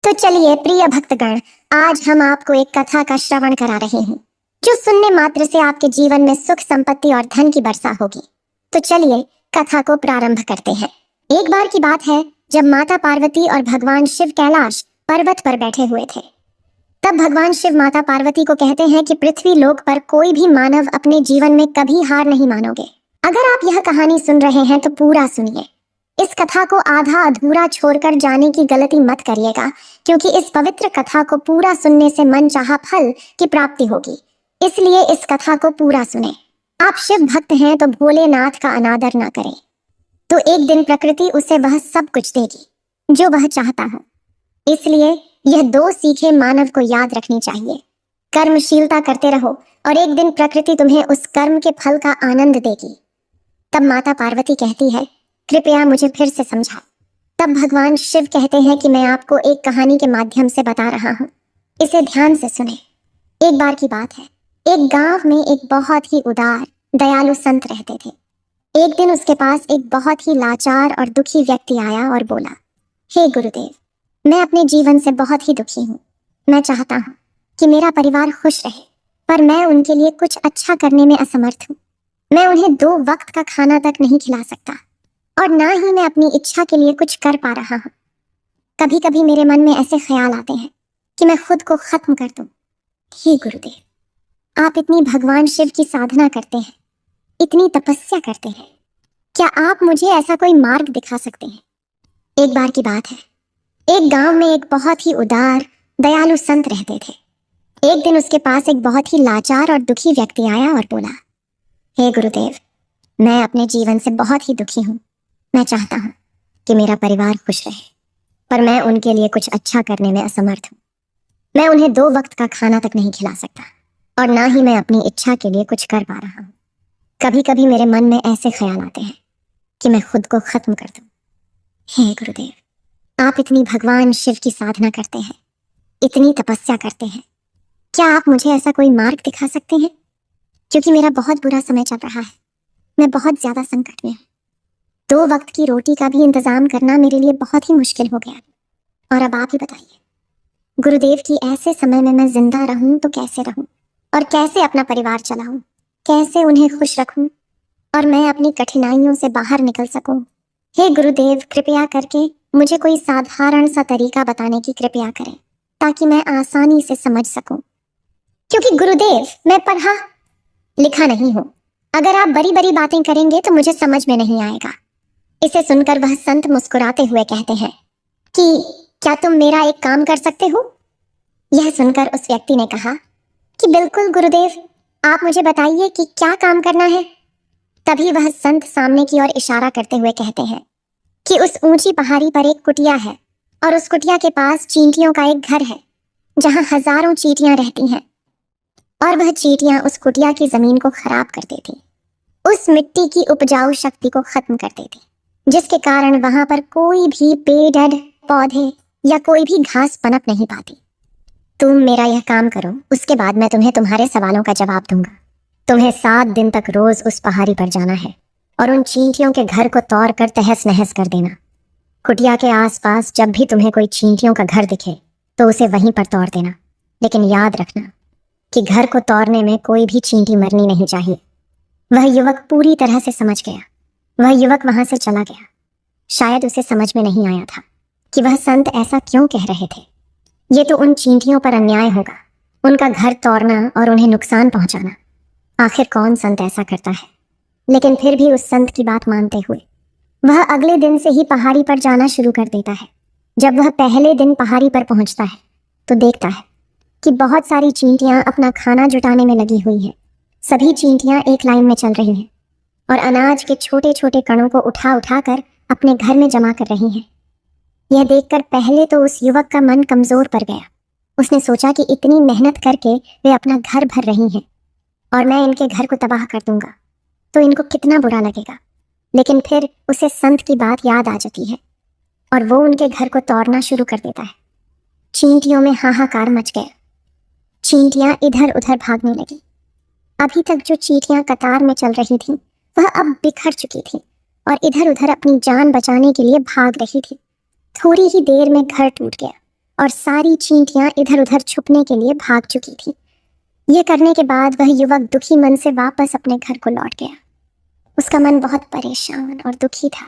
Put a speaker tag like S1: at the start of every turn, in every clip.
S1: तो चलिए प्रिय भक्तगण, आज हम आपको एक कथा का श्रवण करा रहे हैं जो सुनने मात्र से आपके जीवन में सुख संपत्ति और धन की वर्षा होगी। तो चलिए कथा को प्रारंभ करते हैं। एक बार की बात है जब माता पार्वती और भगवान शिव कैलाश पर्वत पर बैठे हुए थे। तब भगवान शिव माता पार्वती को कहते हैं कि पृथ्वी लोक पर कोई भी मानव अपने जीवन में कभी हार नहीं मानोगे। अगर आप यह कहानी सुन रहे हैं तो पूरा सुनिए। इस कथा को आधा अधूरा छोड़कर जाने की गलती मत करिएगा, क्योंकि इस पवित्र कथा को पूरा सुनने से मन चाहा फल की प्राप्ति होगी। इसलिए इस कथा को पूरा सुने। आप शिव भक्त हैं तो भोलेनाथ का अनादर ना करें, तो एक दिन प्रकृति उसे वह सब कुछ देगी जो वह चाहता है। इसलिए यह दो सीखें मानव को याद रखनी चाहिए। कर्मशीलता करते रहो और एक दिन प्रकृति तुम्हें उस कर्म के फल का आनंद देगी। तब माता पार्वती कहती है, कृपया मुझे फिर से समझाओ। तब भगवान शिव कहते हैं कि मैं आपको एक कहानी के माध्यम से बता रहा हूँ, इसे ध्यान से सुने। एक बार की बात है, एक गांव में एक बहुत ही उदार दयालु संत रहते थे। एक दिन उसके पास एक बहुत ही लाचार और दुखी व्यक्ति आया और बोला, हे गुरुदेव, मैं अपने जीवन से बहुत ही दुखी हूँ। मैं चाहता हूँ कि मेरा परिवार खुश रहे, पर मैं उनके लिए कुछ अच्छा करने में असमर्थ हूँ। मैं उन्हें 2 वक्त का खाना तक नहीं खिला सकता और ना ही मैं अपनी इच्छा के लिए कुछ कर पा रहा हूँ। कभी कभी मेरे मन में ऐसे ख्याल आते हैं कि मैं खुद को खत्म कर दूं। हे गुरुदेव, आप इतनी भगवान शिव की साधना करते हैं, इतनी तपस्या करते हैं, क्या आप मुझे ऐसा कोई मार्ग दिखा सकते हैं? एक बार की बात है, एक गांव में एक बहुत ही उदार दयालु संत रहते थे। एक दिन उसके पास एक बहुत ही लाचार और दुखी व्यक्ति आया और बोला, हे गुरुदेव, मैं अपने जीवन से बहुत ही दुखी हूँ। मैं चाहता हूँ कि मेरा परिवार खुश रहे, पर मैं उनके लिए कुछ अच्छा करने में असमर्थ हूँ। मैं उन्हें 2 वक्त का खाना तक नहीं खिला सकता और ना ही मैं अपनी इच्छा के लिए कुछ कर पा रहा हूँ। कभी कभी मेरे मन में ऐसे ख्याल आते हैं कि मैं खुद को खत्म कर दूं। हे गुरुदेव, आप इतनी भगवान शिव की साधना करते हैं, इतनी तपस्या करते हैं, क्या आप मुझे ऐसा कोई मार्ग दिखा सकते हैं? क्योंकि मेरा बहुत बुरा समय चल रहा है, मैं बहुत ज्यादा संकट में हूँ। 2 वक्त की रोटी का भी इंतजाम करना मेरे लिए बहुत ही मुश्किल हो गया। और अब आप ही बताइए, गुरुदेव की ऐसे समय में मैं जिंदा रहूं तो कैसे रहूं, और कैसे अपना परिवार चलाऊं, कैसे उन्हें खुश रखूं और मैं अपनी कठिनाइयों से बाहर निकल सकूं। हे गुरुदेव, कृपया करके मुझे कोई साधारण सा तरीका बताने की कृपया करें, ताकि मैं आसानी से समझ सकूं। क्योंकि गुरुदेव, मैं पढ़ा लिखा नहीं हूं। अगर आप बड़ी बड़ी बातें करेंगे तो मुझे समझ में नहीं आएगा। इसे सुनकर वह संत मुस्कुराते हुए कहते हैं कि क्या तुम मेरा एक काम कर सकते हो? यह सुनकर उस व्यक्ति ने कहा कि बिल्कुल गुरुदेव, आप मुझे बताइए कि क्या काम करना है। तभी वह संत सामने की ओर इशारा करते हुए कहते हैं कि उस ऊंची पहाड़ी पर एक कुटिया है और उस कुटिया के पास चींटियों का एक घर है जहां हजारों चींटियां रहती हैं, और वह चींटियां उस कुटिया की जमीन को खराब कर देती, उस मिट्टी की उपजाऊ शक्ति को खत्म कर देती, जिसके कारण वहां पर कोई भी पेड़ पौधे या कोई भी घास पनप नहीं पाती। तुम मेरा यह काम करो, उसके बाद मैं तुम्हें तुम्हारे सवालों का जवाब दूंगा। तुम्हें 7 दिन तक रोज उस पहाड़ी पर जाना है और उन चींटियों के घर को तोड़ कर तहस नहस कर देना। कुटिया के आसपास जब भी तुम्हें कोई चींटियों का घर दिखे तो उसे वहीं पर तोड़ देना, लेकिन याद रखना कि घर को तोड़ने में कोई भी चींटी मरनी नहीं चाहिए। वह युवक पूरी तरह से समझ गया। वह युवक वहां से चला गया। शायद उसे समझ में नहीं आया था कि वह संत ऐसा क्यों कह रहे थे। ये तो उन चींटियों पर अन्याय होगा, उनका घर तोड़ना और उन्हें नुकसान पहुंचाना। आखिर कौन संत ऐसा करता है? लेकिन फिर भी उस संत की बात मानते हुए वह अगले दिन से ही पहाड़ी पर जाना शुरू कर देता है। जब वह पहले दिन पहाड़ी पर पहुंचता है तो देखता है कि बहुत सारी चींटियां अपना खाना जुटाने में लगी हुई हैं। सभी चींटियां एक लाइन में चल रही हैं और अनाज के छोटे छोटे कणों को उठा उठा कर अपने घर में जमा कर रही हैं। यह देखकर पहले तो उस युवक का मन कमजोर पड़ गया। उसने सोचा कि इतनी मेहनत करके वे अपना घर भर रही हैं और मैं इनके घर को तबाह कर दूंगा तो इनको कितना बुरा लगेगा। लेकिन फिर उसे संत की बात याद आ जाती है और वो उनके घर को तोड़ना शुरू कर देता है। चींटियों में हाहाकार मच गया। चींटियां इधर उधर भागने लगी। अभी तक जो चींटियां कतार में चल रही थीं, वह अब बिखर चुकी थीं और इधर उधर अपनी जान बचाने के लिए भाग रही थी। थोड़ी ही देर में घर टूट गया और सारी चींटियां इधर उधर छुपने के लिए भाग चुकी थी। ये करने के बाद वह युवक दुखी मन से वापस अपने घर को लौट गया। उसका मन बहुत परेशान और दुखी था।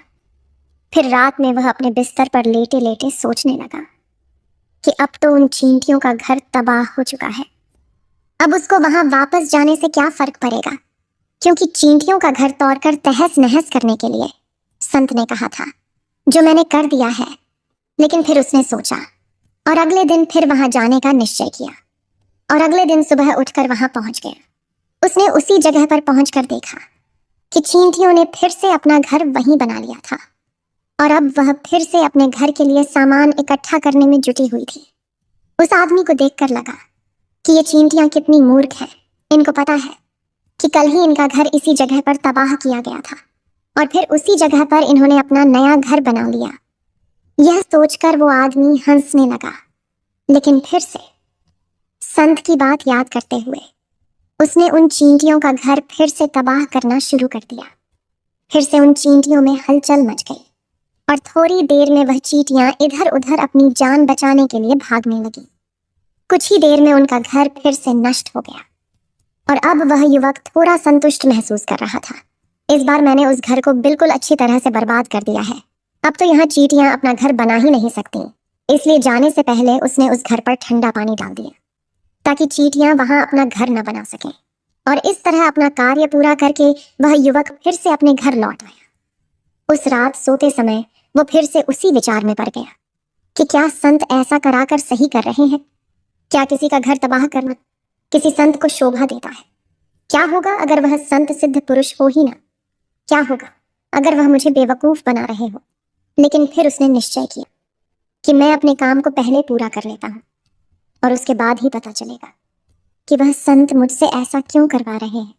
S1: फिर रात में वह अपने बिस्तर पर लेटे लेटे सोचने लगा कि अब तो उन चींटियों का घर तबाह हो चुका है। अब उसको वहां वापस जाने से क्या फर्क पड़ेगा, क्योंकि चींटियों का घर तोड़कर तहस नहस करने के लिए संत ने कहा था, जो मैंने कर दिया है। लेकिन फिर उसने सोचा और अगले दिन फिर वहां जाने का निश्चय किया और अगले दिन सुबह उठकर वहां पहुंच गया। उसने उसी जगह पर पहुंचकर देखा कि चींटियों ने फिर से अपना घर वहीं बना लिया था और अब वह फिर से अपने घर के लिए सामान इकट्ठा करने में जुटी हुई थी। उस आदमी को देखकर लगा कि ये चींटियां कितनी मूर्ख हैं। इनको पता है कि कल ही इनका घर इसी जगह पर तबाह किया गया था और फिर उसी जगह पर इन्होंने अपना नया घर बना लिया। यह सोचकर वो आदमी हंसने लगा, लेकिन फिर से संत की बात याद करते हुए उसने उन चींटियों का घर फिर से तबाह करना शुरू कर दिया। फिर से उन चींटियों में हलचल मच गई और थोड़ी देर में वह चींटियां इधर उधर अपनी जान बचाने के लिए भागने लगी। कुछ ही देर में उनका घर फिर से नष्ट हो गया और अब वह युवक थोड़ा संतुष्ट महसूस कर रहा था। इस बार मैंने उस घर को बिल्कुल अच्छी तरह से बर्बाद कर दिया है। अब तो यहाँ चींटियां अपना घर बना ही नहीं सकती। इसलिए जाने से पहले उसने उस घर पर ठंडा पानी डाल दिया ताकि चींटियां वहां अपना घर न बना सकें। और इस तरह अपना कार्य पूरा करके वह युवक फिर से अपने घर लौट आया। उस रात सोते समय वो फिर से उसी विचार में पड़ गया कि क्या संत ऐसा कराकर सही कर रहे हैं? क्या किसी का घर तबाह करना किसी संत को शोभा देता है? क्या होगा अगर वह संत सिद्ध पुरुष हो ही ना? क्या होगा अगर वह मुझे बेवकूफ बना रहे हो? लेकिन फिर उसने निश्चय किया कि मैं अपने काम को पहले पूरा कर लेता हूँ और उसके बाद ही पता चलेगा कि वह संत मुझसे ऐसा क्यों करवा रहे हैं।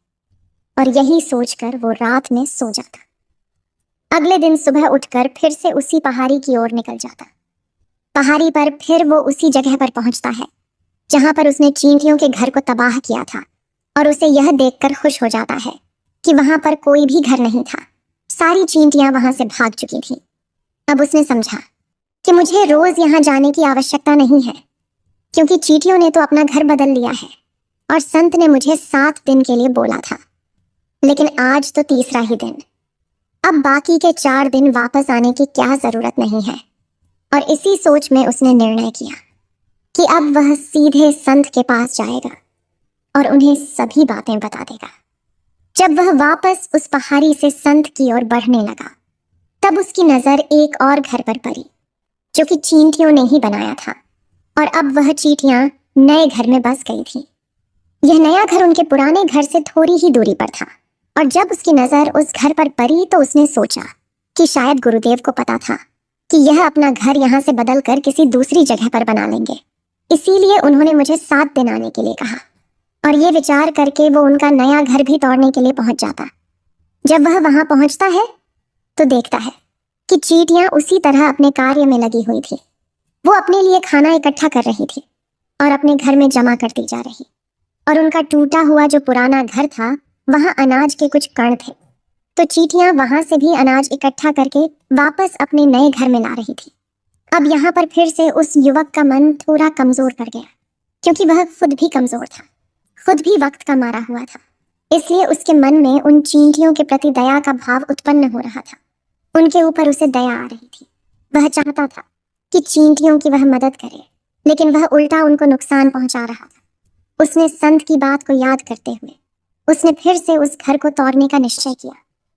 S1: और यही सोचकर वो रात में सो जाता। अगले दिन सुबह उठकर फिर से उसी पहाड़ी की ओर निकल जाता। पहाड़ी पर फिर वो उसी जगह पर पहुंचता है जहां पर उसने चींटियों के घर को तबाह किया था और उसे यह देखकर खुश हो जाता है कि वहां पर कोई भी घर नहीं था। सारी चींटियां वहां से भाग चुकी थीं। अब उसने समझा कि मुझे रोज यहां जाने की आवश्यकता नहीं है, क्योंकि चींटियों ने तो अपना घर बदल लिया है और संत ने मुझे 7 दिन के लिए बोला था। लेकिन आज तो तीसरा ही दिन। अब बाकी के 4 दिन वापस आने की क्या जरूरत नहीं है। और इसी सोच में उसने निर्णय किया कि अब वह सीधे संत के पास जाएगा और उन्हें सभी बातें बता देगा। जब वह वापस उस पहाड़ी से संत की ओर बढ़ने लगा, तब उसकी नजर एक और घर पर पड़ी जो कि चींटियों ने ही बनाया था। और अब वह चींटियां नए घर में बस गई थी। यह नया घर उनके पुराने घर से थोड़ी ही दूरी पर था और जब उसकी नजर उस घर पर पड़ी तो उसने सोचा कि शायद गुरुदेव को पता था कि यह अपना घर यहाँ से बदल कर किसी दूसरी जगह पर बना लेंगे, इसीलिए उन्होंने मुझे 7 दिन आने के लिए कहा। और ये विचार करके वो उनका नया घर भी तोड़ने के लिए पहुंच जाता। जब वह वहां पहुंचता है तो देखता है कि चींटियां उसी तरह अपने कार्य में लगी हुई थी। वो अपने लिए खाना इकट्ठा कर रही थी और अपने घर में जमा करती जा रही। और उनका टूटा हुआ जो पुराना घर था, वहां अनाज के कुछ कण थे, तो चींटियां वहां से भी अनाज इकट्ठा करके वापस अपने नए घर में ला रही थी। अब यहाँ पर फिर से उस युवक का मन थोड़ा कमजोर पड़ गया, क्योंकि वह खुद भी कमजोर था, खुद भी वक्त का मारा हुआ था। इसलिए उसके मन में उन चींटियों के प्रति दया का भाव उत्पन्न हो रहा था। उनके ऊपर उसे दया आ रही थी। वह चाहता था कि चींटियों की वह मदद करे, लेकिन वह उल्टा उनको नुकसान पहुंचा रहा था। उसने संत की बात को याद करते हुए उसने फिर से उस घर को तोड़ने का निश्चय किया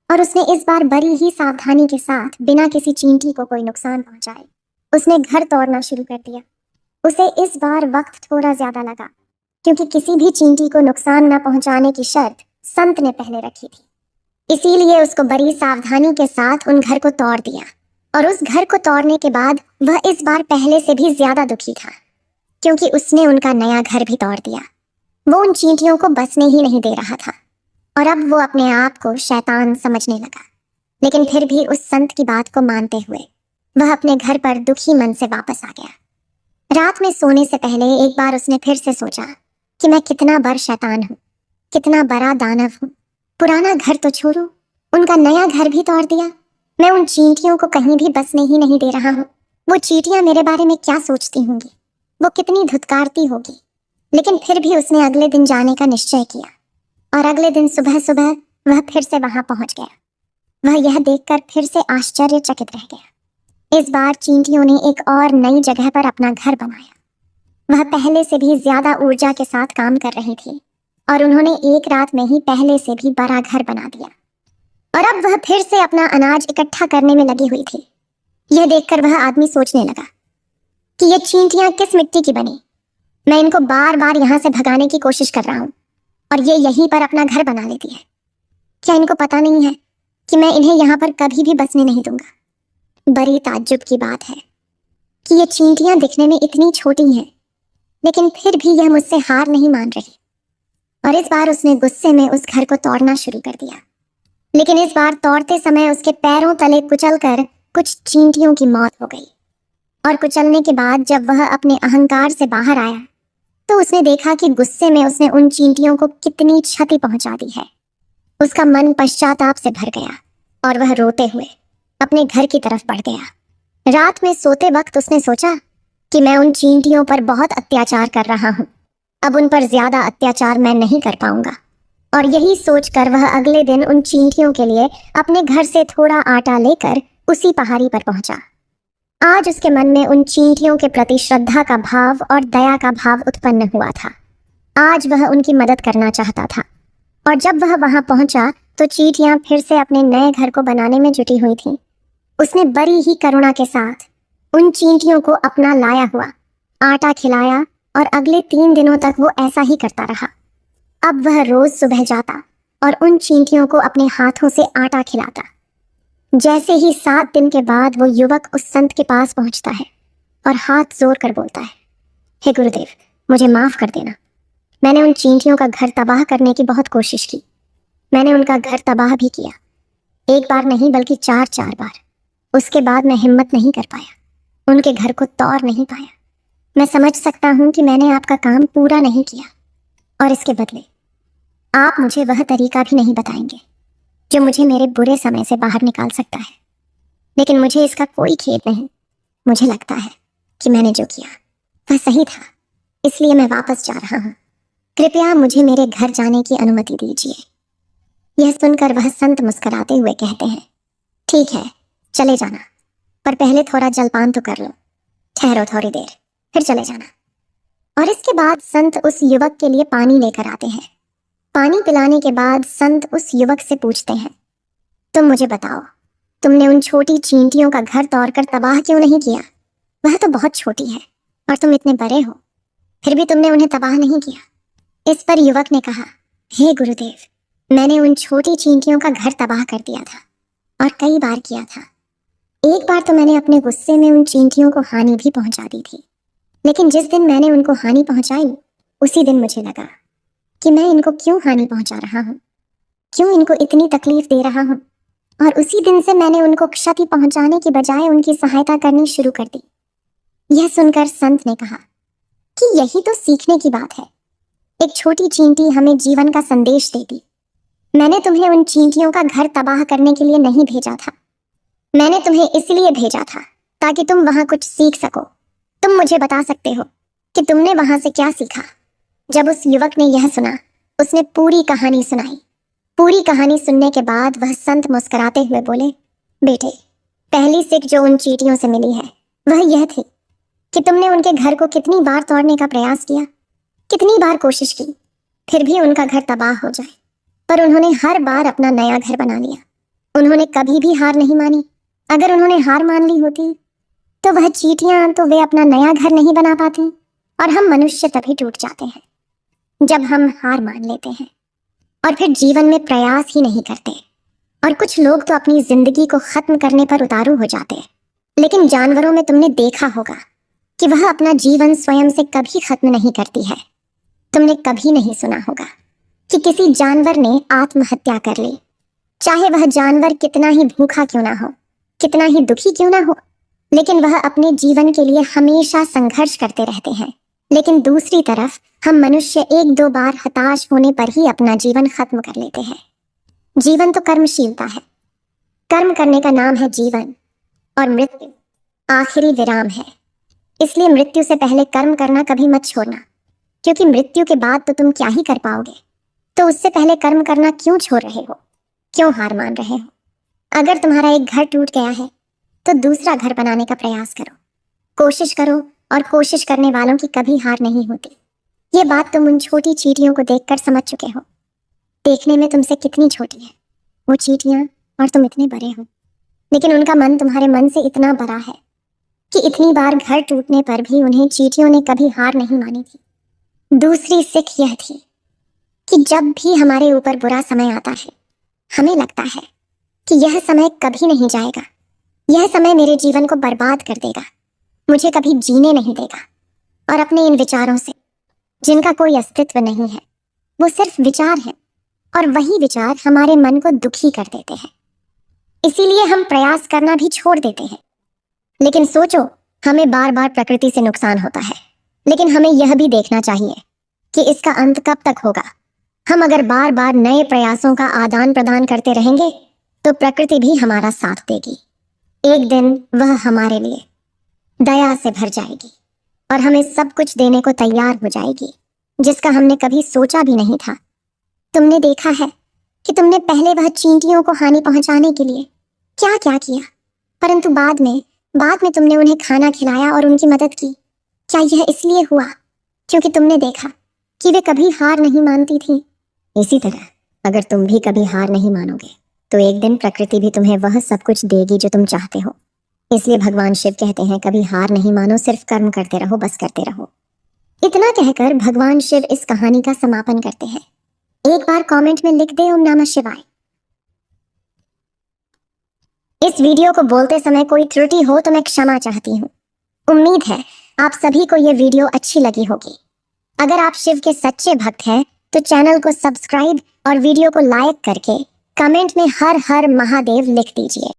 S1: और उसने इस बार बड़ी ही सावधानी के साथ, बिना किसी चींटी को कोई नुकसान पहुंचाए, उसने घर तोड़ना शुरू कर दिया। उसे इस बार वक्त थोड़ा ज्यादा लगा, क्योंकि किसी भी चींटी को नुकसान न पहुंचाने की शर्त संत ने पहले रखी थी। इसीलिए उसको बड़ी सावधानी के साथ उन घर को तोड़ दिया। और उस घर को तोड़ने के बाद वह इस बार पहले से भी ज्यादा दुखी था, क्योंकि उसने उनका नया घर भी तोड़ दिया। वो उन चींटियों को बसने ही नहीं दे रहा था और अब वो अपने आप को शैतान समझने लगा। लेकिन फिर भी उस संत की बात को मानते हुए वह अपने घर पर दुखी मन से वापस आ गया। रात में सोने से पहले एक बार उसने फिर से सोचा कि मैं कितना बड़ शैतान हूँ, कितना बड़ा दानव हूँ। पुराना घर तो छोड़ो, उनका नया घर भी तोड़ दिया। मैं उन चींटियों को कहीं भी बसने ही नहीं दे रहा हूँ। वो चींटियां मेरे बारे में क्या सोचती होंगी? वो कितनी धुतकारती होगी। लेकिन फिर भी उसने अगले दिन जाने का निश्चय किया और अगले दिन सुबह सुबह वह फिर से वहां पहुंच गया। वह यह देखकर फिर से आश्चर्यचकित रह गया। इस बार चींटियों ने एक और नई जगह पर अपना घर बनाया। वह पहले से भी ज्यादा ऊर्जा के साथ काम कर रही थी और उन्होंने एक रात में ही पहले से भी बड़ा घर बना दिया। और अब वह फिर से अपना अनाज इकट्ठा करने में लगी हुई थी। यह देखकर वह आदमी सोचने लगा कि ये चींटियां किस मिट्टी की बनी। मैं इनको बार बार यहाँ से भगाने की कोशिश कर रहा हूँ और ये यहीं पर अपना घर बना लेती है। क्या इनको पता नहीं है कि मैं इन्हें यहाँ पर कभी भी बसने नहीं दूंगा। बड़ी ताज्जुब की बात है कि ये चींटियां दिखने में इतनी छोटी हैं, लेकिन फिर भी यह मुझसे हार नहीं मान रही। और इस बार उसने गुस्से में उस घर को तोड़ना शुरू कर दिया। लेकिन इस बार तोड़ते समय उसके पैरों तले कुचलकर कुछ चींटियों की मौत हो गई। और कुचलने के बाद जब वह अपने अहंकार से बाहर आया तो उसने देखा कि गुस्से में उसने उन चींटियों को कितनी क्षति पहुंचा दी है। उसका मन पश्चाताप से भर गया और वह रोते हुए अपने घर की तरफ बढ़ गया। रात में सोते वक्त उसने सोचा कि मैं उन चींटियों पर बहुत अत्याचार कर रहा हूँ, अब उन पर ज्यादा अत्याचार मैं नहीं कर पाऊंगा। और यही सोचकर वह अगले दिन उन चींटियों के लिए अपने घर से थोड़ा आटा लेकर उसी पहाड़ी पर पहुंचा। आज उसके मन में उन चींटियों के प्रति श्रद्धा का भाव और दया का भाव उत्पन्न हुआ था। आज वह उनकी मदद करना चाहता था। और जब वह वहां पहुंचा तो चींटियां फिर से अपने नए घर को बनाने में जुटी हुई थीं। उसने बड़ी ही करुणा के साथ उन चींटियों को अपना लाया हुआ आटा खिलाया और अगले 3 दिनों तक वो ऐसा ही करता रहा। अब वह रोज सुबह जाता और उन चींटियों को अपने हाथों से आटा खिलाता। जैसे ही 7 दिन के बाद वो युवक उस संत के पास पहुंचता है और हाथ जोड़ कर बोलता है, हे गुरुदेव, मुझे माफ कर देना। मैंने उन चींटियों का घर तबाह करने की बहुत कोशिश की। मैंने उनका घर तबाह भी किया, एक बार नहीं बल्कि 4 बार। उसके बाद मैं हिम्मत नहीं कर पाया, उनके घर को तोड़ नहीं पाया। मैं समझ सकता हूं कि मैंने आपका काम पूरा नहीं किया और इसके बदले आप मुझे वह तरीका भी नहीं बताएंगे जो मुझे मेरे बुरे समय से बाहर निकाल सकता है। लेकिन मुझे इसका कोई खेद नहीं। मुझे लगता है कि मैंने जो किया वह सही था, इसलिए मैं वापस जा रहा हूँ। कृपया मुझे मेरे घर जाने की अनुमति दीजिए। यह सुनकर वह संत मुस्कुराते हुए कहते हैं, ठीक है, चले जाना, पर पहले थोड़ा जलपान तो कर लो। ठहरो थोड़ी देर, फिर चले जाना। और इसके बाद संत उस युवक के लिए पानी लेकर आते हैं। पानी पिलाने के बाद संत उस युवक से पूछते हैं, तुम मुझे बताओ, तुमने उन छोटी चींटियों का घर तोड़कर तबाह क्यों नहीं किया? वह तो बहुत छोटी है और तुम इतने बड़े हो, फिर भी तुमने उन्हें तबाह नहीं किया। इस पर युवक ने कहा, हे गुरुदेव, मैंने उन छोटी चींटियों का घर तबाह कर दिया था और कई बार किया था। एक बार तो मैंने अपने गुस्से में उन चींटियों को हानि भी पहुंचा दी थी। लेकिन जिस दिन मैंने उनको हानि पहुंचाई, उसी दिन मुझे लगा कि मैं इनको क्यों हानि पहुंचा रहा हूँ, क्यों इनको इतनी तकलीफ दे रहा हूँ। और उसी दिन से मैंने उनको क्षति पहुंचाने की बजाय उनकी सहायता करनी शुरू कर दी। यह सुनकर संत ने कहा कि यही तो सीखने की बात है। एक छोटी चींटी हमें जीवन का संदेश देती। मैंने तुम्हें उन चींटियों का घर तबाह करने के लिए नहीं भेजा था। मैंने तुम्हें इसलिए भेजा था ताकि तुम वहां कुछ सीख सको। तुम मुझे बता सकते हो कि तुमने वहां से क्या सीखा? जब उस युवक ने यह सुना, उसने पूरी कहानी सुनाई। पूरी कहानी सुनने के बाद वह संत मुस्कुराते हुए बोले, बेटे, पहली सीख जो उन चींटियों से मिली है वह यह थी कि तुमने उनके घर को कितनी बार तोड़ने का प्रयास किया, कितनी बार कोशिश की, फिर भी उनका घर तबाह हो जाए, पर उन्होंने हर बार अपना नया घर बना लिया। उन्होंने कभी भी हार नहीं मानी। अगर उन्होंने हार मान ली होती तो वह चींटियां तो वे अपना नया घर नहीं बना पाती। और हम मनुष्य तभी टूट जाते हैं जब हम हार मान लेते हैं और फिर जीवन में प्रयास ही नहीं करते। और कुछ लोग तो अपनी जिंदगी को खत्म करने पर उतारू हो जाते हैं। लेकिन जानवरों में तुमने देखा होगा कि वह अपना जीवन स्वयं से कभी खत्म नहीं करती है। तुमने कभी नहीं सुना होगा कि किसी जानवर ने आत्महत्या कर ली, चाहे वह जानवर कितना ही भूखा क्यों ना हो, कितना ही दुखी क्यों ना हो, लेकिन वह अपने जीवन के लिए हमेशा संघर्ष करते रहते हैं। लेकिन दूसरी तरफ हम मनुष्य 1-2 बार हताश होने पर ही अपना जीवन खत्म कर लेते हैं। जीवन तो कर्मशीलता है। कर्म करने का नाम है जीवन और मृत्यु आखिरी विराम है। इसलिए मृत्यु से पहले कर्म करना कभी मत छोड़ना, क्योंकि मृत्यु के बाद तो तुम क्या ही कर पाओगे। तो उससे पहले कर्म करना क्यों छोड़ रहे हो, क्यों हार मान रहे हो? अगर तुम्हारा एक घर टूट गया है तो दूसरा घर बनाने का प्रयास करो, कोशिश करो, और कोशिश करने वालों की कभी हार नहीं होती। ये बात तुम उन छोटी चींटियों को देखकर समझ चुके हो। देखने में तुमसे कितनी छोटी है वो चींटियां, और तुम इतने बड़े हो, लेकिन उनका मन तुम्हारे मन से इतना बड़ा है कि इतनी बार घर टूटने पर भी उन्हें चींटियों ने कभी हार नहीं मानी थी। दूसरी सीख यह थी कि जब भी हमारे ऊपर बुरा समय आता है, हमें लगता है कि यह समय कभी नहीं जाएगा, यह समय मेरे जीवन को बर्बाद कर देगा, मुझे कभी जीने नहीं देगा। और अपने इन विचारों से, जिनका कोई अस्तित्व नहीं है, वो सिर्फ विचार है, और वही विचार हमारे मन को दुखी कर देते हैं। इसीलिए हम प्रयास करना भी छोड़ देते हैं। लेकिन सोचो, हमें बार बार प्रकृति से नुकसान होता है, लेकिन हमें यह भी देखना चाहिए कि इसका अंत कब तक होगा। हम अगर बार बार नए प्रयासों का आदान प्रदान करते रहेंगे तो प्रकृति भी हमारा साथ देगी। एक दिन वह हमारे लिए दया से भर जाएगी और हमें सब कुछ देने को तैयार हो जाएगी, जिसका हमने कभी सोचा भी नहीं था। तुमने देखा है कि तुमने पहले वह चींटियों को हानि पहुंचाने के लिए क्या क्या किया, परंतु बाद में तुमने उन्हें खाना खिलाया और उनकी मदद की। क्या यह इसलिए हुआ क्योंकि तुमने देखा कि वे कभी हार नहीं मानती थी? इसी तरह अगर तुम भी कभी हार नहीं मानोगे तो एक दिन प्रकृति भी तुम्हें वह सब कुछ देगी जो तुम चाहते हो। इसलिए भगवान शिव कहते हैं, कभी हार नहीं मानो, सिर्फ कर्म करते रहो, बस करते रहो। इतना कहकर भगवान शिव इस कहानी का समापन करते हैं। एक बार कमेंट में लिख दे ओम नमः शिवाय। इस वीडियो को बोलते समय कोई त्रुटि हो तो मैं क्षमा चाहती हूँ। उम्मीद है आप सभी को यह वीडियो अच्छी लगी होगी। अगर आप शिव के सच्चे भक्त हैं तो चैनल को सब्सक्राइब और वीडियो को लाइक करके कमेंट में हर हर महादेव लिख दीजिए।